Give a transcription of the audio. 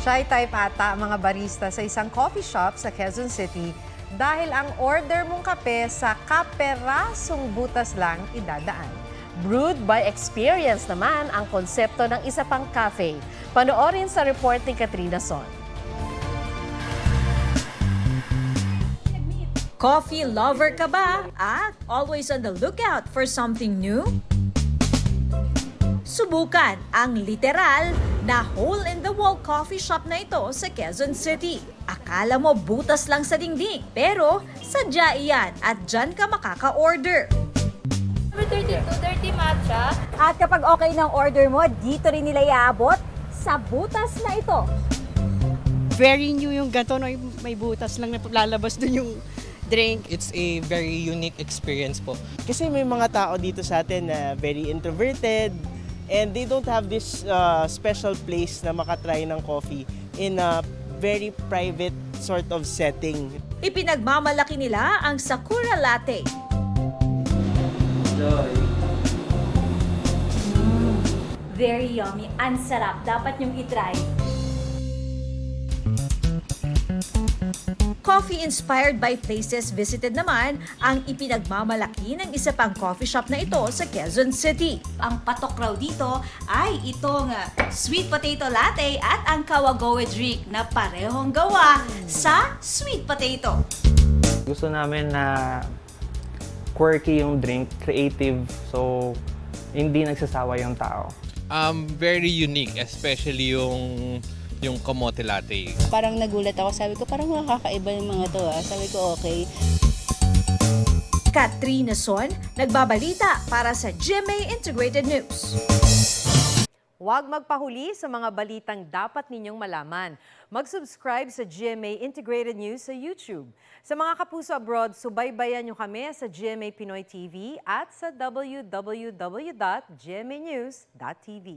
Shy type ata ang mga barista sa isang coffee shop sa Quezon City dahil ang order mong kape sa kaperasong butas lang idadaan. Brewed by experience naman ang konsepto ng isa pang cafe. Panoorin sa report ni Katrina Son. Coffee lover ka ba? At always on the lookout for something new? Subukan ang literal na hole-in-the-wall coffee shop na ito sa Quezon City. Akala mo butas lang sa dingding, pero sadya iyan at dyan ka makaka-order. Number 32, 30 matcha. At kapag okay ng order mo, dito rin nila iaabot sa butas na ito. Very new yung ganito, no? May butas lang na lalabas dun yung drink. It's a very unique experience po. Kasi may mga tao dito sa atin na very introverted and they don't have this special place na makatry ng coffee in a very private sort of setting. Ipinagmamalaki nila ang Sakura Latte. Very yummy. Ang sarap. Dapat niyong itry. Coffee inspired by places visited naman ang ipinagmamalaki ng isa pang coffee shop na ito sa Quezon City. Ang patok raw dito ay itong sweet potato latte at ang kawagowe drink na parehong gawa sa sweet potato. Gusto namin na quirky yung drink, creative, so hindi nagsasawa yung tao. Very unique, especially yung kamote latte. Parang nagulat ako. Sabi ko, parang makakaiba yung mga to. Sabi ko, okay. Katrina Son, nagbabalita para sa GMA Integrated News. Huwag magpahuli sa mga balitang dapat ninyong malaman. Mag-subscribe sa GMA Integrated News sa YouTube. Sa mga kapuso abroad, subaybayan nyo kami sa GMA Pinoy TV at sa www.gmanews.tv.